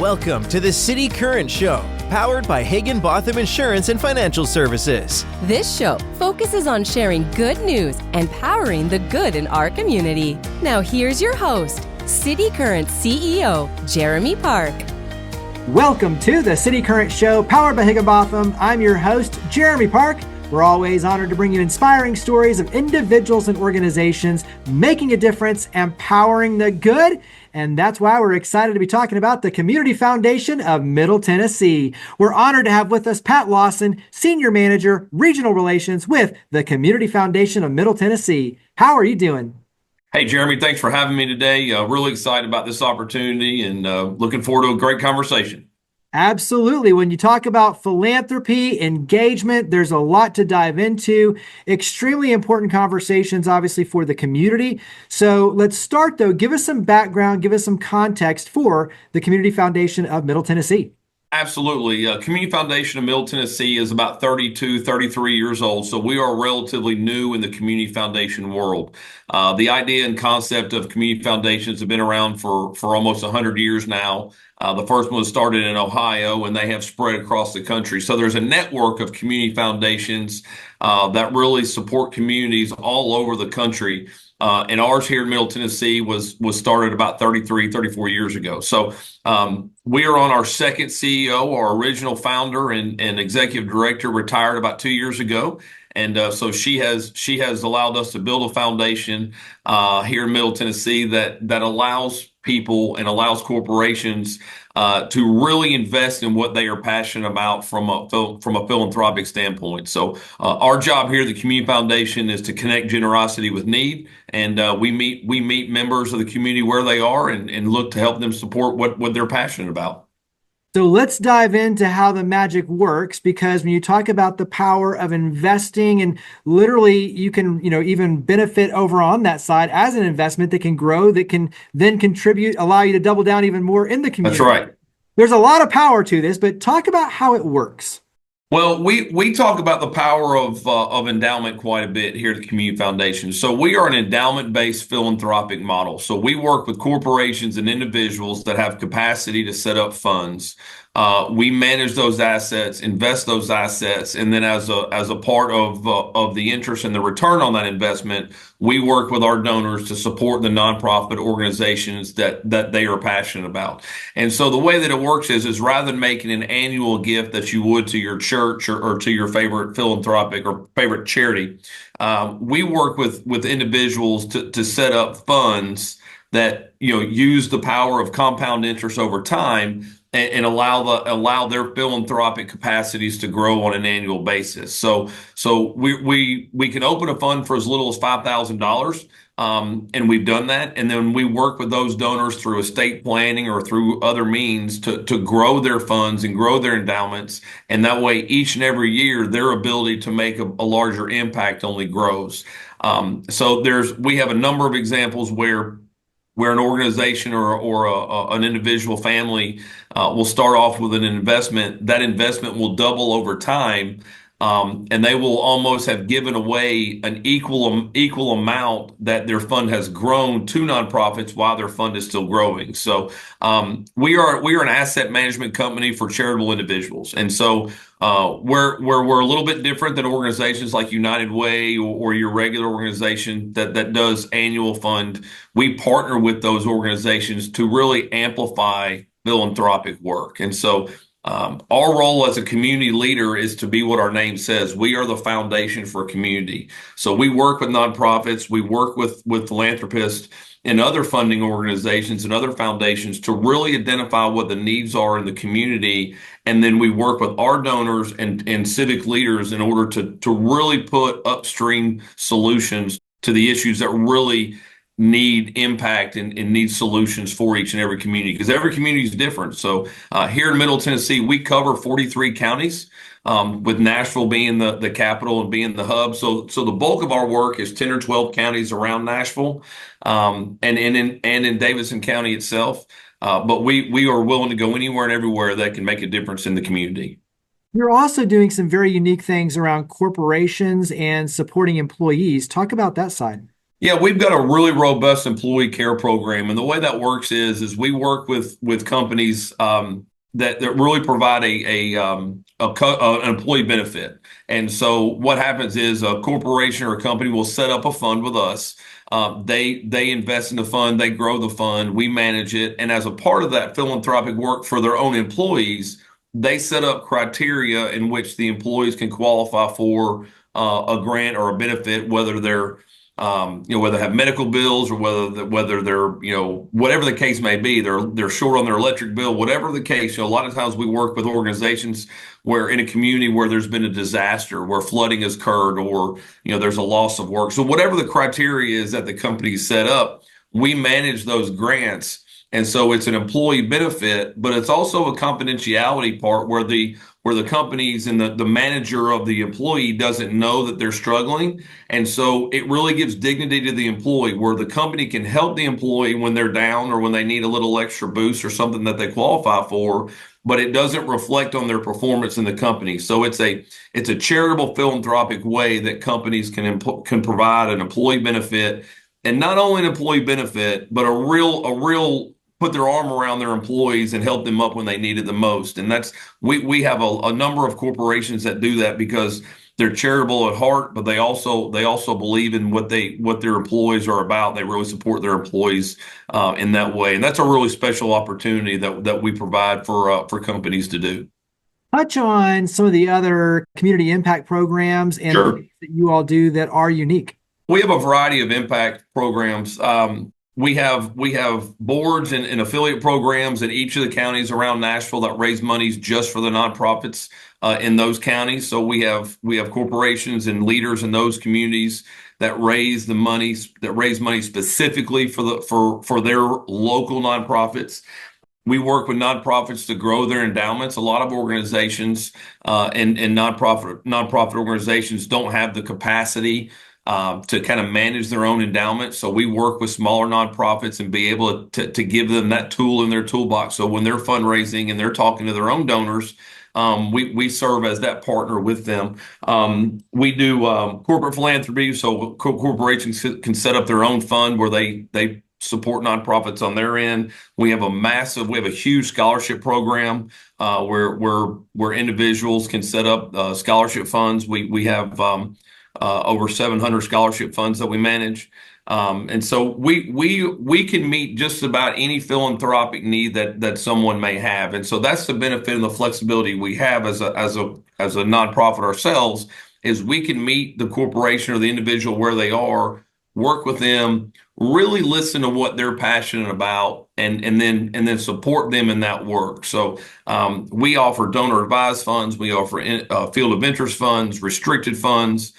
Welcome to the City Current Show, powered by Higginbotham Insurance and Financial Services. This show focuses on sharing good news and powering the good in our community. Now here's your host, City Current CEO, Jeremy Park. Welcome to the City Current Show, powered by Higginbotham. I'm your host, Jeremy Park. We're always honored to bring you inspiring stories of individuals and organizations making a difference and powering the good. And that's why we're excited to be talking about the Community Foundation of Middle Tennessee. We're honored to have with us Pat Lawson, Senior Manager, Regional Relations with the Community Foundation of Middle Tennessee. How are you doing? Hey, Jeremy, thanks for having me today. Really excited about this opportunity and looking forward to a great conversation. Absolutely. When you talk about philanthropy, engagement, there's a lot to dive into. Extremely important conversations, obviously, for the community. So let's start, though. Give us some background, give us some context for the Community Foundation of Middle Tennessee. Absolutely. Community Foundation of Middle Tennessee is about 32, 33 years old, so we are relatively new in the community foundation world. The idea and concept of community foundations have been around for almost 100 years now. The first one was started in Ohio, and they have spread across the country. So there's a network of community foundations that really support communities all over the country. And ours here in Middle Tennessee was started about 33, 34 years ago. So we are on our second CEO. Our original founder and executive director retired about 2 years ago. And so she has allowed us to build a foundation here in Middle Tennessee that allows people and allows corporations to really invest in what they are passionate about from a philanthropic standpoint. So our job here at the Community Foundation is to connect generosity with need, and we meet members of the community where they are and look to help them support what they're passionate about. So let's dive into how the magic works, because when you talk about the power of investing, and literally you can, even benefit over on that side as an investment that can grow, that can then contribute, allow you to double down even more in the community. That's right. There's a lot of power to this, but talk about how it works. Well, we talk about the power of endowment quite a bit here at the Community Foundation. So we are an endowment-based philanthropic model. So we work with corporations and individuals that have capacity to set up funds. We manage those assets, invest those assets, and then as a part of the interest and the return on that investment, we work with our donors to support the nonprofit organizations that they are passionate about. And so the way that it works is rather than making an annual gift that you would to your church or to your favorite philanthropic or favorite charity, we work with individuals to set up funds that use the power of compound interest over time and allow their philanthropic capacities to grow on an annual basis. So we can open a fund for as little as $5,000, and we've done that. And then we work with those donors through estate planning or through other means to grow their funds and grow their endowments. And that way, each and every year, their ability to make a larger impact only grows. So we have a number of examples where an organization or an individual family will start off with an investment. That investment will double over time, and they will almost have given away an equal amount that their fund has grown to nonprofits while their fund is still growing. So we are an asset management company for charitable individuals, and so we're a little bit different than organizations like United Way or your regular organization that does annual fund. We partner with those organizations to really amplify philanthropic work. And so our role as a community leader is to be what our name says. We are the foundation for community. So we work with nonprofits, we work with philanthropists and other funding organizations and other foundations to really identify what the needs are in the community. And then we work with our donors and civic leaders in order to really put upstream solutions to the issues that really need impact and need solutions for each and every community, because every community is different. So here in Middle Tennessee, we cover 43 counties, with Nashville being the capital and being the hub. So the bulk of our work is 10 or 12 counties around Nashville, and in Davidson County itself. But we are willing to go anywhere and everywhere that can make a difference in the community. You're also doing some very unique things around corporations and supporting employees. Talk about that side. Yeah, we've got a really robust employee care program, and the way that works is we work with companies that really provide an employee benefit. And so what happens is a corporation or a company will set up a fund with us. They invest in the fund, they grow the fund, we manage it, and as a part of that philanthropic work for their own employees, they set up criteria in which the employees can qualify for a grant or a benefit, whether they're whether they have medical bills or whether they're, whatever the case may be, they're short on their electric bill, whatever the case. A lot of times we work with organizations where in a community where there's been a disaster, where flooding has occurred, or there's a loss of work. So whatever the criteria is that the company set up, we manage those grants. And so it's an employee benefit, but it's also a confidentiality part where the companies and the manager of the employee doesn't know that they're struggling. And so it really gives dignity to the employee, where the company can help the employee when they're down or when they need a little extra boost or something that they qualify for, but it doesn't reflect on their performance in the company. So it's a charitable philanthropic way that companies can provide an employee benefit, and not only an employee benefit, but a real put their arm around their employees and help them up when they need it the most. And that's we have a number of corporations that do that because they're charitable at heart, but they also believe in what their employees are about. They really support their employees in that way, and that's a really special opportunity that we provide for companies to do. Touch on some of the other community impact programs and Sure. things that you all do that are unique. We have a variety of impact programs. We have boards and affiliate programs in each of the counties around Nashville that raise monies just for the nonprofits in those counties. So we have corporations and leaders in those communities that raise money specifically for their local nonprofits. We work with nonprofits to grow their endowments. A lot of organizations and nonprofit organizations don't have the capacity to kind of manage their own endowment. So we work with smaller nonprofits and be able to give them that tool in their toolbox. So when they're fundraising and they're talking to their own donors, we serve as that partner with them. We do corporate philanthropy. So corporations can set up their own fund where they support nonprofits on their end. We have a huge scholarship program where individuals can set up scholarship funds. We have over 700 scholarship funds that we manage. And so we can meet just about any philanthropic need that someone may have. And so that's the benefit and the flexibility we have as a nonprofit ourselves, is we can meet the corporation or the individual where they are, work with them, really listen to what they're passionate about, and then support them in that work. So we offer donor advised funds, we offer field of interest funds, restricted funds,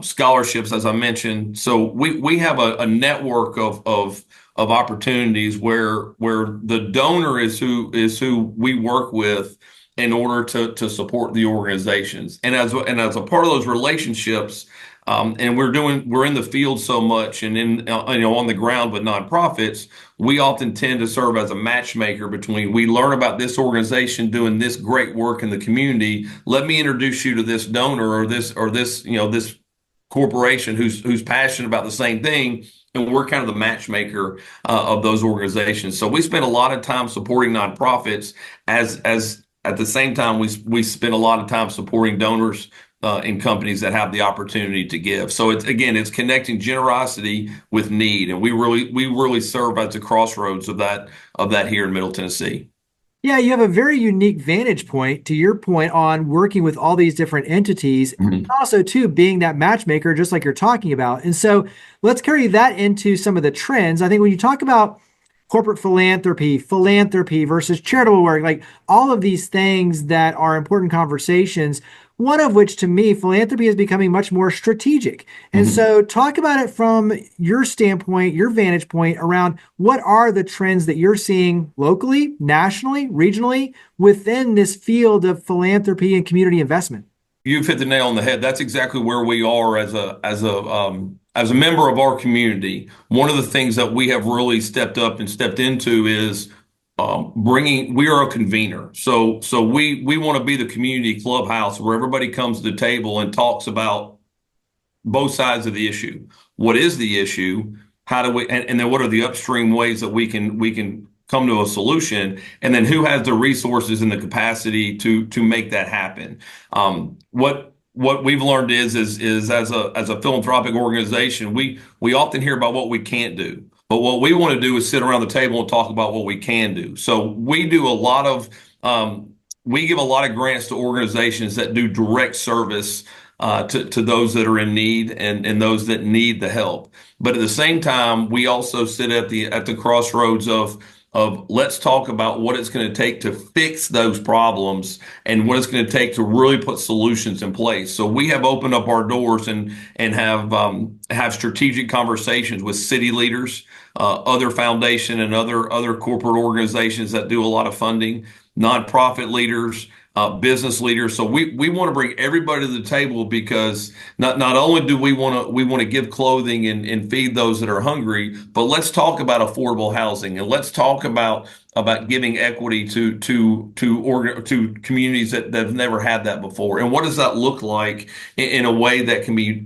scholarships, as I mentioned. So we have a network of opportunities where the donor is who we work with in order to support the organizations. And as a part of those relationships, and we're in the field so much and on the ground with nonprofits, we often tend to serve as a matchmaker between, we learn about this organization doing this great work in the community. Let me introduce you to this donor or this corporation who's passionate about the same thing. And we're kind of the matchmaker of those organizations. So we spend a lot of time supporting nonprofits as at the same time we spend a lot of time supporting donors in companies that have the opportunity to give. So it's connecting generosity with need, and we really serve as a crossroads of that here in Middle Tennessee. Yeah, you have a very unique vantage point, to your point, on working with all these different entities, and also too being that matchmaker, just like you're talking about. And so let's carry that into some of the trends. I think when you talk about corporate philanthropy versus charitable work, like all of these things that are important conversations, one of which to me, philanthropy is becoming much more strategic. And so talk about it from your standpoint, your vantage point around what are the trends that you're seeing locally, nationally, regionally within this field of philanthropy and community investment. You've hit the nail on the head. That's exactly where we are as a member of our community. One of the things that we have really stepped up and stepped into is we are a convener. So we want to be the community clubhouse where everybody comes to the table and talks about both sides of the issue. what is the issue, how do we, and then what are the upstream ways that we can come to a solution, and then who has the resources and the capacity to make that happen. What we've learned is as a philanthropic organization, we often hear about what we can't do. But what we want to do is sit around the table and talk about what we can do. So we do a lot of we give a lot of grants to organizations that do direct service to those that are in need and those that need the help. But at the same time, we also sit at the crossroads of let's talk about what it's going to take to fix those problems and what it's going to take to really put solutions in place. So we have opened up our doors and have strategic conversations with city leaders, other foundation and other corporate organizations that do a lot of funding, nonprofit leaders, business leaders. So we want to bring everybody to the table, because not only do we want to give clothing and feed those that are hungry, but let's talk about affordable housing, and let's talk about giving equity to communities that have never had that before. And what does that look like in a way that can be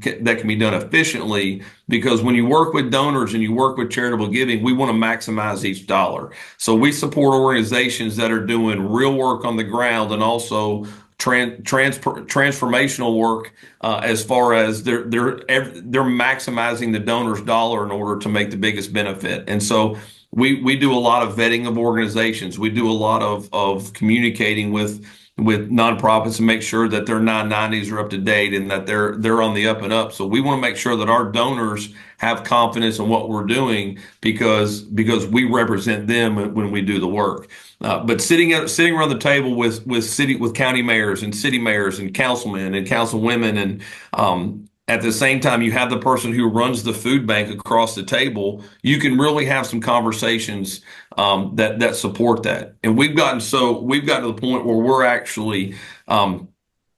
done efficiently? Because when you work with donors and you work with charitable giving, we want to maximize each dollar. So we support organizations that are doing real work on the ground, and also transformational work as far as they're maximizing the donor's dollar in order to make the biggest benefit. And so we do a lot of vetting of organizations. We do a lot of communicating with nonprofits to make sure that their 990s are up to date and that they're on the up and up. So we want to make sure that our donors have confidence in what we're doing, because we represent them when we do the work. But sitting around the table with county mayors and city mayors and councilmen and councilwomen, and at the same time, you have the person who runs the food bank across the table. You can really have some conversations that support that. And we've gotten to the point where we're actually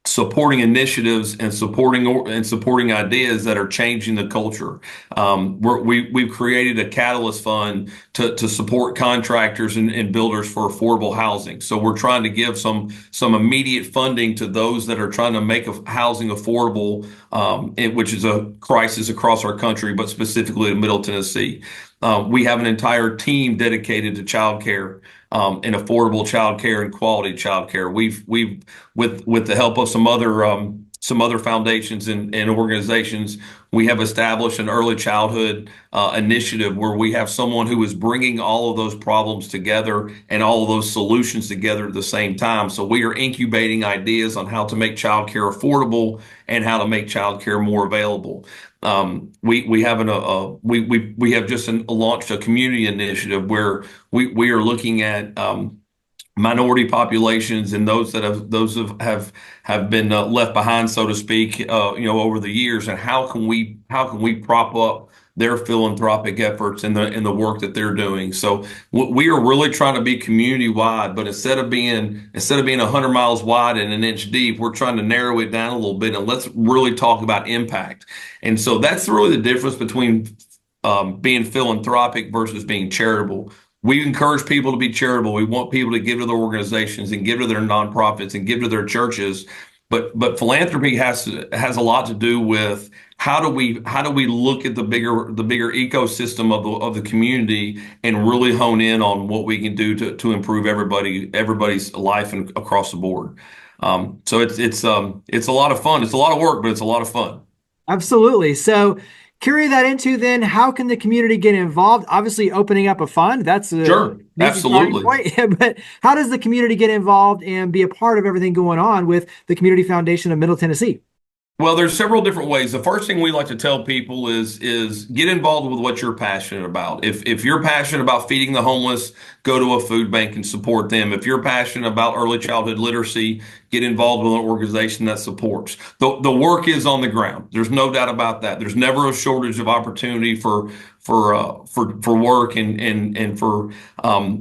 supporting initiatives and supporting ideas that are changing the culture. We've created a catalyst fund to support contractors and builders for affordable housing. So we're trying to give some immediate funding to those that are trying to make housing affordable, which is a crisis across our country, but specifically in Middle Tennessee. We have an entire team dedicated to childcare, and affordable childcare and quality childcare. We've with the help of some other foundations and organizations, we have established an early childhood initiative where we have someone who is bringing all of those problems together and all of those solutions together at the same time. So we are incubating ideas on how to make childcare affordable and how to make childcare more available. We have just launched a community initiative where we are looking at minority populations and those have been left behind, so to speak, over the years, and how can we prop up their philanthropic efforts and the work that they're doing. So we are really trying to be community wide, but instead of being 100 miles wide and an inch deep, we're trying to narrow it down a little bit, and let's really talk about impact. And so that's really the difference between being philanthropic versus being charitable. We encourage people to be charitable. We want people to give to their organizations and give to their nonprofits and give to their churches. But philanthropy has a lot to do with how do we look at the bigger ecosystem of the community and really hone in on what we can do to improve everybody's life and across the board. So it's a lot of fun. It's a lot of work, but it's a lot of fun. Absolutely. So carry that into then, how can the community get involved? Obviously, opening up a fund, that's sure, absolutely. But how does the community get involved and be a part of everything going on with the Community Foundation of Middle Tennessee? Well, there's several different ways. The first thing we like to tell people is get involved with what you're passionate about. If you're passionate about feeding the homeless, go to a food bank and support them. If you're passionate about early childhood literacy, get involved with an organization that supports. The work is on the ground. There's no doubt about that. There's never a shortage of opportunity for work and for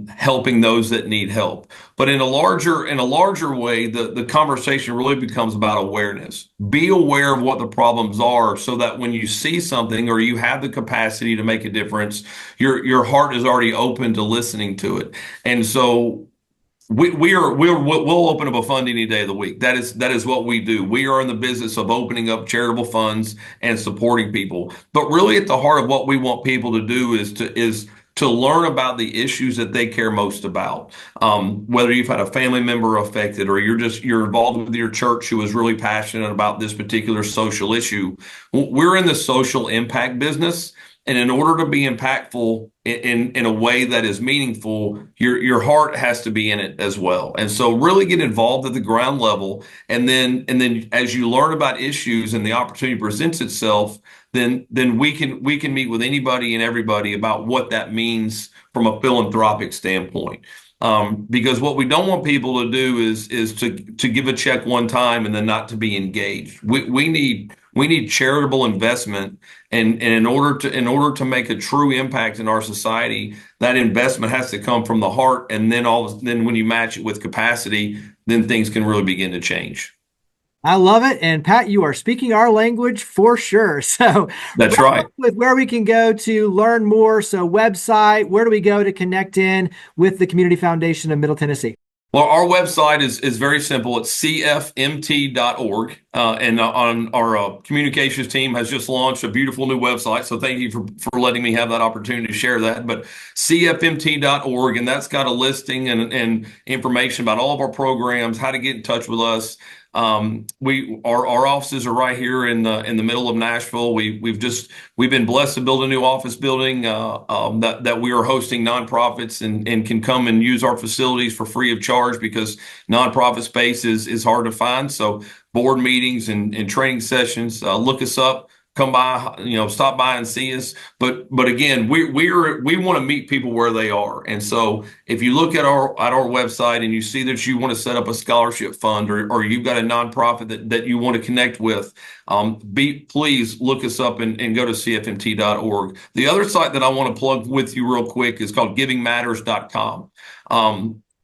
helping those that need help. But in a larger way, the conversation really becomes about awareness. Be aware of what the problems are, so that when you see something or you have the capacity to make a difference, your heart is already open to listening to it. And so We'll open up a fund any day of the week. That is what we do. We are in the business of opening up charitable funds and supporting people. But really, at the heart of what we want people to do is to learn about the issues that they care most about. Whether you've had a family member affected, or you're involved with your church who is really passionate about this particular social issue. We're in the social impact business. And in order to be impactful in a way that is meaningful, your heart has to be in it as well. And so really get involved at the ground level. And then as you learn about issues and the opportunity presents itself, then we can meet with anybody and everybody about what that means from a philanthropic standpoint. Because what we don't want people to do is to give a check one time and then not to be engaged. We need charitable investment, and in order to make a true impact in our society, that investment has to come from the heart, and then when you match it with capacity, then things can really begin to change. I love it. And Pat, you are speaking our language for sure. So That's right. With where we can go to learn more. So website, where do we go to connect in with the Community Foundation of Middle Tennessee? Well, our website is very simple. It's cfmt.org. And on our communications team has just launched a beautiful new website. So thank you for letting me have that opportunity to share that. But cfmt.org, and that's got a listing and information about all of our programs, how to get in touch with us. Our offices are right here in the middle of Nashville. We've been blessed to build a new office building that we are hosting nonprofits and can come and use our facilities for free of charge, because nonprofit space is hard to find. So board meetings and training sessions, look us up. Come by, stop by and see us. But again, we want to meet people where they are. And so if you look at our website and you see that you want to set up a scholarship fund, or you've got a nonprofit that you want to connect with, please look us up and go to cfmt.org. The other site that I want to plug with you real quick is called givingmatters.com.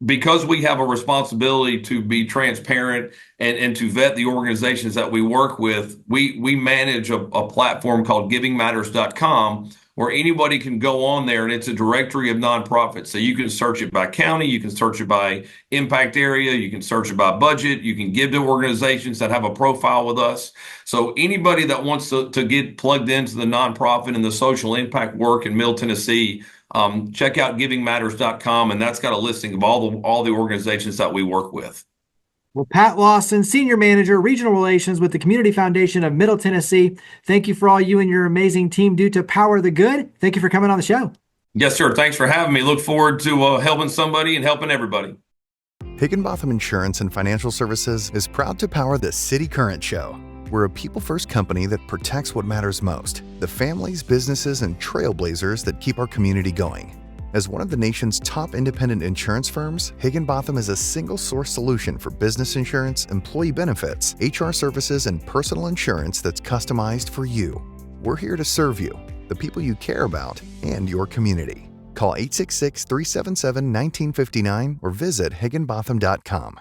Because we have a responsibility to be transparent and to vet the organizations that we work with, we manage a platform called givingmatters.com, where anybody can go on there, and it's a directory of nonprofits. So you can search it by county, you can search it by impact area, you can search it by budget, you can give to organizations that have a profile with us. So anybody that wants to get plugged into the nonprofit and the social impact work in Middle Tennessee, check out givingmatters.com, and that's got a listing of all the organizations that we work with. Well, Pat Lawson, Senior Manager, Regional Relations with the Community Foundation of Middle Tennessee. Thank you for all you and your amazing team do to power the good. Thank you for coming on the show. Yes, sir. Thanks for having me. Look forward to helping somebody and helping everybody. Higginbotham Insurance and Financial Services is proud to power the City Current Show. We're a people-first company that protects what matters most, the families, businesses, and trailblazers that keep our community going. As one of the nation's top independent insurance firms, Higginbotham is a single-source solution for business insurance, employee benefits, HR services, and personal insurance that's customized for you. We're here to serve you, the people you care about, and your community. Call 866-377-1959 or visit higginbotham.com.